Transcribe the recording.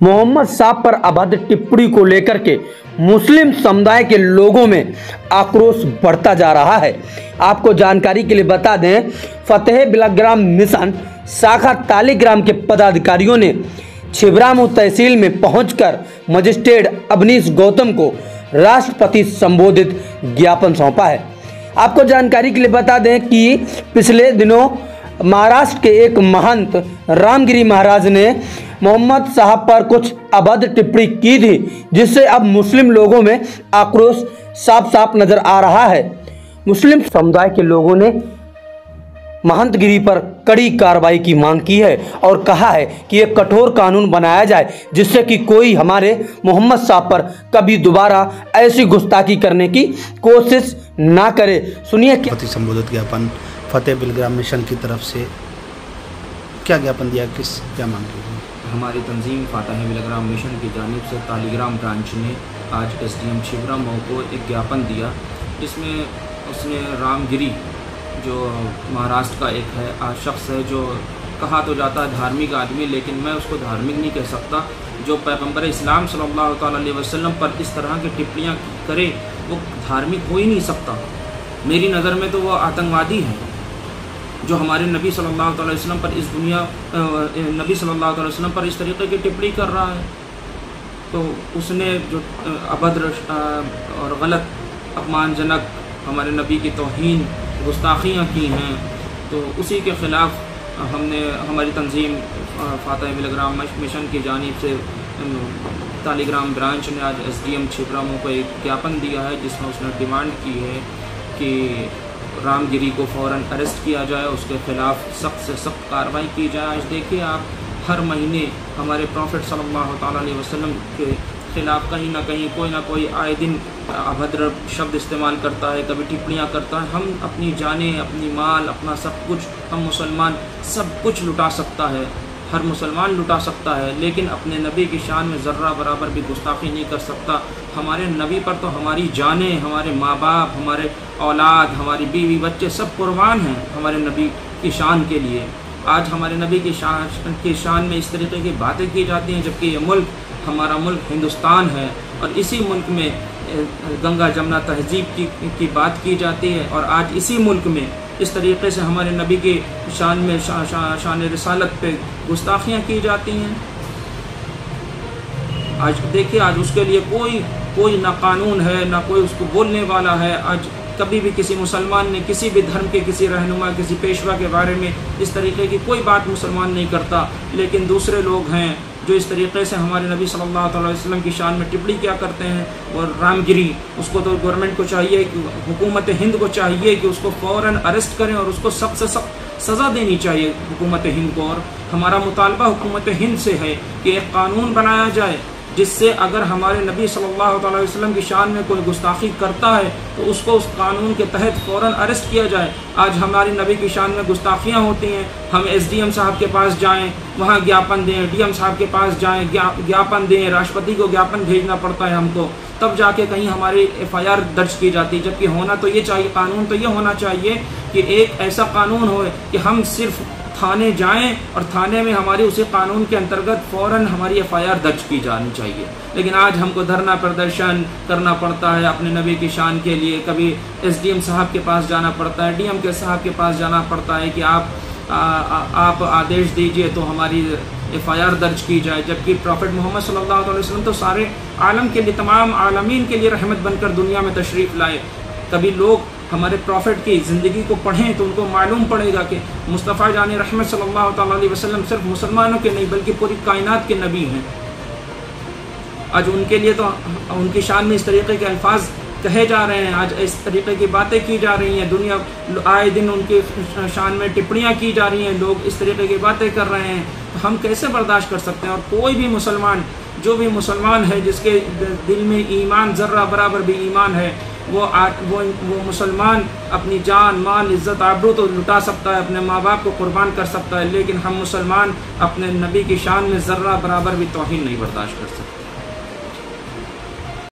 मोहम्मद साहब पर अभद्र टिप्पणी को लेकर के मुस्लिम समुदाय के लोगों में आक्रोश बढ़ता जा रहा है। आपको जानकारी के लिए बता दें, फतेह बिलग्राम मिशन शाखा तालीग्राम के पदाधिकारियों ने छिबरामऊ तहसील में पहुंचकर मजिस्ट्रेट अवनीश गौतम को राष्ट्रपति संबोधित ज्ञापन सौंपा है। आपको जानकारी के लिए बता दें कि पिछले दिनों महाराष्ट्र के एक महंत रामगिरी महाराज ने मोहम्मद साहब पर कुछ अभद्र टिप्पणी की थी, जिससे अब मुस्लिम लोगों में आक्रोश साफ साफ नजर आ रहा है। मुस्लिम समुदाय के लोगों ने महंतगिरी पर कड़ी कार्रवाई की मांग की है और कहा है कि एक कठोर कानून बनाया जाए जिससे कि कोई हमारे मोहम्मद साहब पर कभी दोबारा ऐसी गुस्ताखी करने की कोशिश ना करे। सुनिए क्या संबोधित ज्ञापन फतेह बिलग्राम मिशन की तरफ से क्या ज्ञापन दिया, क्या मांग की? हमारी तंजीम फतेह बिलग्राम मिशन की जानिब से तालीग्राम ब्रांच ने आज SDM छिबरामऊ को एक ज्ञापन दिया, जिसमें उसने रामगिरी जो महाराष्ट्र का एक है शख्स है, जो कहा तो जाता है धार्मिक आदमी, लेकिन मैं उसको धार्मिक नहीं कह सकता, जो पैगंबर इस्लाम सल्लल्लाहु अलैहि वसल्लम पर इस तरह की टिप्पणियाँ करे वो धार्मिक हो ही नहीं सकता। मेरी नज़र में तो वो आतंकवादी है जो हमारे नबी सल्लल्लाहु अलैहि वसल्लम पर नबी सल्लल्लाहु अलैहि वसल्लम पर इस तरीके की टिप्पणी कर रहा है। तो उसने जो अभद्र और गलत अपमानजनक हमारे नबी की तौहीन गुस्ताखियाँ की हैं, तो उसी के ख़िलाफ़ हमने हमारी तंजीम फतेह बिलग्राम मिशन की जानिब से तालीग्राम ब्रांच ने आज SDM छिबरामऊ को एक ज्ञापन दिया है, जिसमें उसने डिमांड की है कि रामगिरी को फ़ौरन अरेस्ट किया जाए, उसके ख़िलाफ़ सख्त से सख्त कार्रवाई की जाए। आज देखिए आप, हर महीने हमारे प्रॉफिट सल्लल्लाहु अलैहि वसल्लम के ख़िलाफ़ कहीं ना कोई आए दिन अभद्र शब्द इस्तेमाल करता है, कभी टिप्पणियाँ करता है। हम अपनी जानें, अपनी माल, अपना सब कुछ, हम मुसलमान सब कुछ लुटा सकता है, हर मुसलमान लुटा सकता है, लेकिन अपने नबी की शान में ज़र्रा बराबर भी गुस्ताखी नहीं कर सकता। हमारे नबी पर तो हमारी जानें, हमारे माँ बाप, हमारे औलाद, हमारी बीवी बच्चे सब कुर्बान हैं हमारे नबी की शान के लिए। आज हमारे नबी की शान में इस तरीके की बातें की जाती हैं, जबकि ये मुल्क हमारा मुल्क हिंदुस्तान है और इसी मुल्क में गंगा जमुना तहजीब की बात की जाती है, और आज इसी मुल्क में इस तरीके से हमारे नबी की शान में शान रिसालत पे गुस्ताखियाँ की जाती हैं। आज देखिए, आज उसके लिए कोई ना कानून है, ना कोई उसको बोलने वाला है। आज कभी भी किसी मुसलमान ने किसी भी धर्म के किसी रहनुमा, किसी पेशवा के बारे में इस तरीके की कोई बात मुसलमान नहीं करता, लेकिन दूसरे लोग हैं जो इस तरीके से हमारे नबी सल्लल्लाहु अलैहि वसल्लम की शान में टिप्पणी क्या करते हैं। और रामगिरी, उसको तो गवर्नमेंट को चाहिए, हुकूमत हिंद को चाहिए कि उसको फ़ौरन अरेस्ट करें और उसको सख्त से सख्त सज़ा देनी चाहिए हुकूमत हिंद को। और हमारा मुतालबा हुकूमत हिंद से है कि एक कानून बनाया जाए जिससे अगर हमारे नबी सल्लल्लाहु अलैहि वसल्लम की शान में कोई गुस्ताखी करता है तो उसको उस कानून के तहत फ़ौरन अरेस्ट किया जाए। आज हमारी नबी की शान में गुस्ताखियाँ होती हैं, हम SDM साहब के पास जाएं, वहाँ ज्ञापन दें, DM साहब के पास जाएं, ज्ञापन दें, राष्ट्रपति को ज्ञापन भेजना पड़ता है हमको, तब जाके कहीं हमारी FIR दर्ज की जाती है। जबकि होना तो ये चाहिए, कानून तो ये होना चाहिए कि एक ऐसा कानून हो कि हम सिर्फ थाने जाएं और थाने में हमारी उसी कानून के अंतर्गत फ़ौरन हमारी FIR दर्ज की जानी चाहिए। लेकिन आज हमको धरना प्रदर्शन करना पड़ता है अपने नबी की शान के लिए। कभी SDM साहब के पास जाना पड़ता है, DM के साहब के पास जाना पड़ता है कि आप आदेश दीजिए तो हमारी FIR दर्ज की जाए। जबकि प्रॉफिट मोहम्मद सल्लल्लाहु अलैहि वसल्लम तो सारे आलम के लिए, तमाम आलमीन के लिए रहमत बनकर दुनिया में तशरीफ़ लाए। कभी लोग हमारे प्रॉफिट की ज़िंदगी को पढ़ें तो उनको मालूम पड़ेगा कि मुस्तफ़ा जान रहमत सल्लल्लाहु अलैहि वसल्लम सिर्फ मुसलमानों के नहीं बल्कि पूरी कायनात के नबी हैं। आज उनके लिए तो उनकी शान में इस तरीके के अल्फाज कहे जा रहे हैं, आज इस तरीके की बातें की जा रही हैं, दुनिया आए दिन उनकी शान में टिप्पणियाँ की जा रही हैं, लोग इस तरीके की बातें कर रहे हैं, तो हम कैसे बर्दाश्त कर सकते हैं। और कोई भी मुसलमान, जो भी मुसलमान है जिसके दिल में ईमान ज़र्रा बराबर भी ईमान है, वो मुसलमान अपनी जान, माल, इज़्ज़त, आबरू तो लुटा सकता है, अपने माँ बाप को कुर्बान कर सकता है, लेकिन हम मुसलमान अपने नबी की शान में ज़र्रा बराबर भी तौहीन नहीं बर्दाश्त कर सकते।